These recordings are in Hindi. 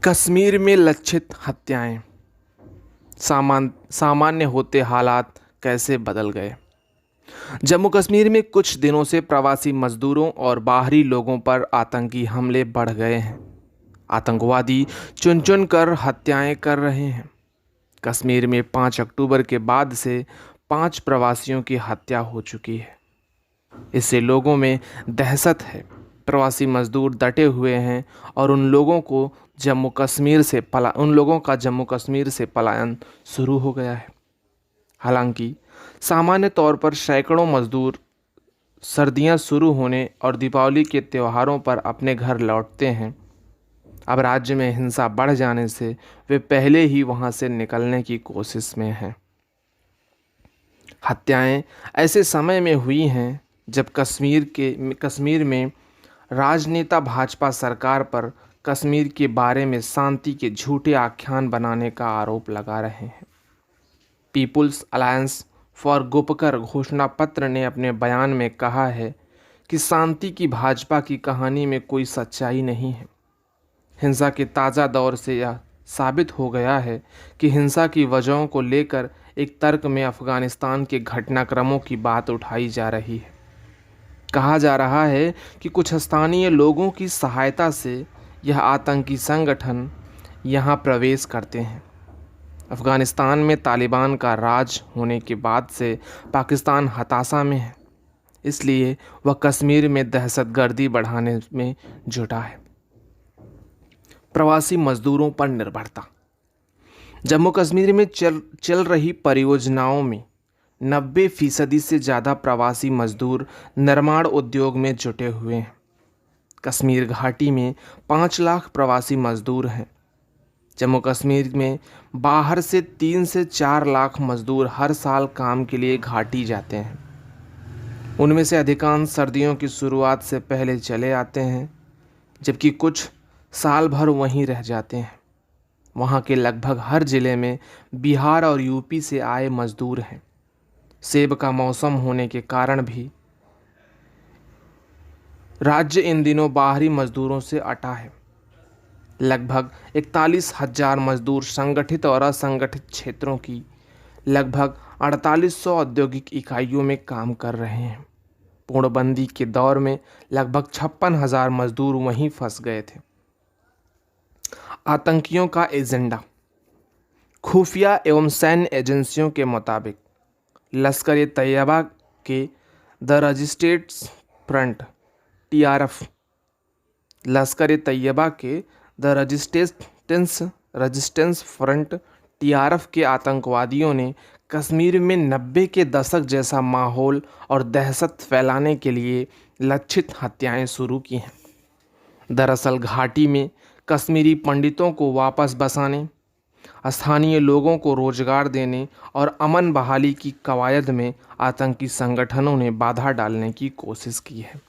कश्मीर में लक्षित हत्याएं, सामान्य होते हालात कैसे बदल गए। जम्मू कश्मीर में कुछ दिनों से प्रवासी मजदूरों और बाहरी लोगों पर आतंकी हमले बढ़ गए हैं। आतंकवादी चुन चुन कर हत्याएं कर रहे हैं। कश्मीर में 5 अक्टूबर के बाद से 5 प्रवासियों की हत्या हो चुकी है। इससे लोगों में दहशत है। प्रवासी मजदूर डटे हुए हैं और उन लोगों का जम्मू कश्मीर से पलायन शुरू हो गया है। हालांकि सामान्य तौर पर सैकड़ों मजदूर सर्दियां शुरू होने और दीपावली के त्योहारों पर अपने घर लौटते हैं। अब राज्य में हिंसा बढ़ जाने से वे पहले ही वहां से निकलने की कोशिश में हैं। हत्याएं ऐसे समय में हुई हैं जब कश्मीर में राजनेता भाजपा सरकार पर कश्मीर के बारे में शांति के झूठे आख्यान बनाने का आरोप लगा रहे हैं। पीपुल्स अलायंस फॉर गुपकर घोषणा पत्र ने अपने बयान में कहा है कि शांति की भाजपा की कहानी में कोई सच्चाई नहीं है। हिंसा के ताज़ा दौर से यह साबित हो गया है कि हिंसा की वजहों को लेकर एक तर्क में अफगानिस्तान के घटनाक्रमों की बात उठाई जा रही है। कहा जा रहा है कि कुछ स्थानीय लोगों की सहायता से यह आतंकी संगठन यहां प्रवेश करते हैं। अफगानिस्तान में तालिबान का राज होने के बाद से पाकिस्तान हताशा में है, इसलिए वह कश्मीर में दहशतगर्दी बढ़ाने में जुटा है। प्रवासी मजदूरों पर निर्भरता। जम्मू कश्मीर में चल रही परियोजनाओं में 90% से ज़्यादा प्रवासी मजदूर निर्माण उद्योग में जुटे हुए हैं। कश्मीर घाटी में 5 लाख प्रवासी मजदूर हैं। जम्मू कश्मीर में बाहर से 3 से 4 लाख मजदूर हर साल काम के लिए घाटी जाते हैं। उनमें से अधिकांश सर्दियों की शुरुआत से पहले चले आते हैं, जबकि कुछ साल भर वहीं रह जाते हैं। वहाँ के लगभग हर ज़िले में बिहार और यूपी से आए मजदूर हैं। सेब का मौसम होने के कारण भी राज्य इन दिनों बाहरी मजदूरों से अटा है। लगभग 41,000 मजदूर संगठित और असंगठित क्षेत्रों की लगभग 4800 औद्योगिक इकाइयों में काम कर रहे हैं। पूर्णबंदी के दौर में लगभग 56,000 मजदूर वहीं फंस गए थे। आतंकियों का एजेंडा। खुफिया एवं सैन्य एजेंसियों के मुताबिक लश्कर ए तैयबा के द रेजिस्टेंस फ्रंट TRF लश्कर ए तैयबा के द रेजिस्टेंस फ्रंट TRF के आतंकवादियों ने कश्मीर में 90 के दशक जैसा माहौल और दहशत फैलाने के लिए लक्षित हत्याएं शुरू की हैं। दरअसल घाटी में कश्मीरी पंडितों को वापस बसाने, स्थानीय लोगों को रोजगार देने और अमन बहाली की कवायद में आतंकी संगठनों ने बाधा डालने की कोशिश की है।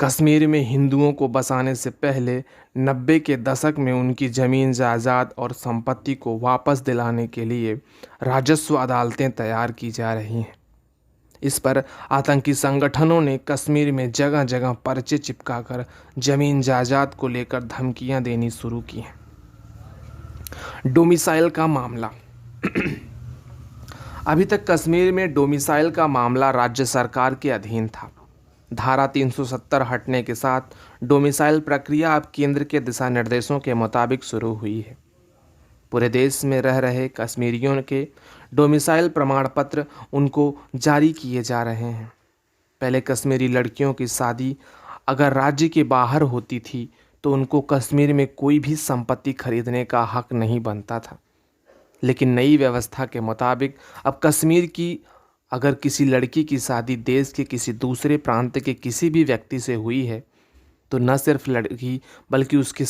कश्मीर में हिंदुओं को बसाने से पहले 90 के दशक में उनकी ज़मीन जायदाद और संपत्ति को वापस दिलाने के लिए राजस्व अदालतें तैयार की जा रही हैं। इस पर आतंकी संगठनों ने कश्मीर में जगह जगह पर्चे चिपकाकर जमीन जायदाद को लेकर धमकियां देनी शुरू की हैं। डोमिसाइल का मामला। अभी तक कश्मीर में डोमिसाइल का मामला राज्य सरकार के अधीन था। धारा 370 हटने के साथ डोमिसाइल प्रक्रिया अब केंद्र के दिशा निर्देशों के मुताबिक शुरू हुई है। पूरे देश में रह रहे कश्मीरियों के डोमिसाइल प्रमाण पत्र उनको जारी किए जा रहे हैं। पहले कश्मीरी लड़कियों की शादी अगर राज्य के बाहर होती थी तो उनको कश्मीर में कोई भी संपत्ति खरीदने का हक नहीं बनता था। लेकिन नई व्यवस्था के मुताबिक अब कश्मीर की अगर किसी लड़की की शादी देश के किसी दूसरे प्रांत के किसी भी व्यक्ति से हुई है तो न सिर्फ लड़की बल्कि उसके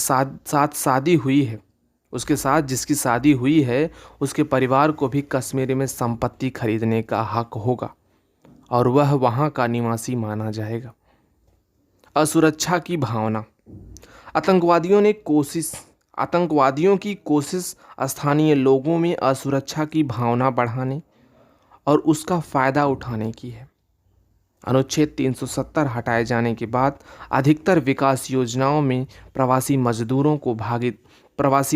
साथ जिसकी शादी हुई है उसके परिवार को भी कश्मीर में संपत्ति खरीदने का हक होगा और वह वहां का निवासी माना जाएगा। असुरक्षा की भावना। आतंकवादियों की कोशिश स्थानीय लोगों में असुरक्षा की भावना बढ़ाने और उसका फ़ायदा उठाने की है। अनुच्छेद 370 हटाए जाने के बाद अधिकतर विकास योजनाओं में प्रवासी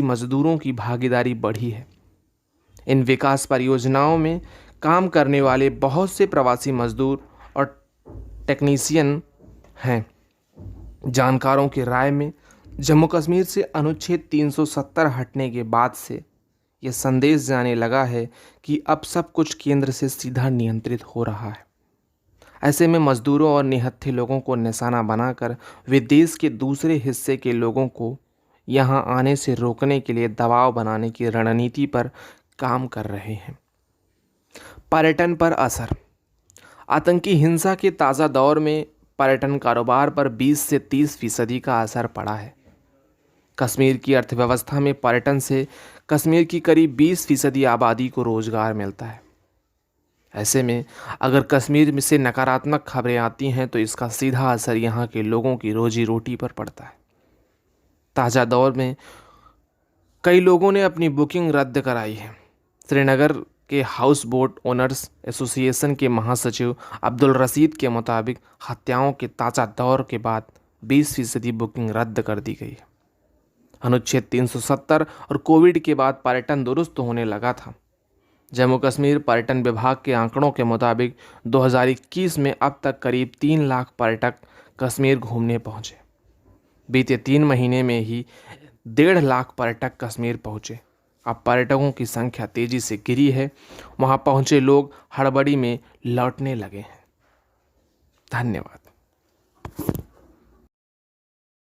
मजदूरों की भागीदारी बढ़ी है। इन विकास परियोजनाओं में काम करने वाले बहुत से प्रवासी मजदूर और टेक्नीशियन हैं। जानकारों की राय में जम्मू कश्मीर से अनुच्छेद 370 हटने के बाद से यह संदेश जाने लगा है कि अब सब कुछ केंद्र से सीधा नियंत्रित हो रहा है। ऐसे में मजदूरों और निहत्थे लोगों को निशाना बनाकर वे देश के दूसरे हिस्से के लोगों को यहां आने से रोकने के लिए दबाव बनाने की रणनीति पर काम कर रहे हैं। पर्यटन पर असर। आतंकी हिंसा के ताज़ा दौर में पर्यटन कारोबार पर 20 से 30% का असर पड़ा है। कश्मीर की अर्थव्यवस्था में पर्यटन से कश्मीर की करीब 20% आबादी को रोजगार मिलता है। ऐसे में अगर कश्मीर में से नकारात्मक खबरें आती हैं तो इसका सीधा असर यहाँ के लोगों की रोजी रोटी पर पड़ता है। ताज़ा दौर में कई लोगों ने अपनी बुकिंग रद्द कराई है। श्रीनगर के हाउस बोट ओनर्स एसोसिएशन के महासचिव अब्दुल रशीद के मुताबिक हत्याओं के ताज़ा दौर के बाद 20% बुकिंग रद्द कर दी गई है। अनुच्छेद 370 और कोविड के बाद पर्यटन दुरुस्त होने लगा था। जम्मू कश्मीर पर्यटन विभाग के आंकड़ों के मुताबिक 2021 में अब तक करीब 3 लाख पर्यटक कश्मीर घूमने पहुंचे। बीते 3 महीने में ही 1.5 लाख पर्यटक कश्मीर पहुंचे। अब पर्यटकों की संख्या तेजी से गिरी है। वहां पहुंचे लोग हड़बड़ी में लौटने लगे हैं। धन्यवाद।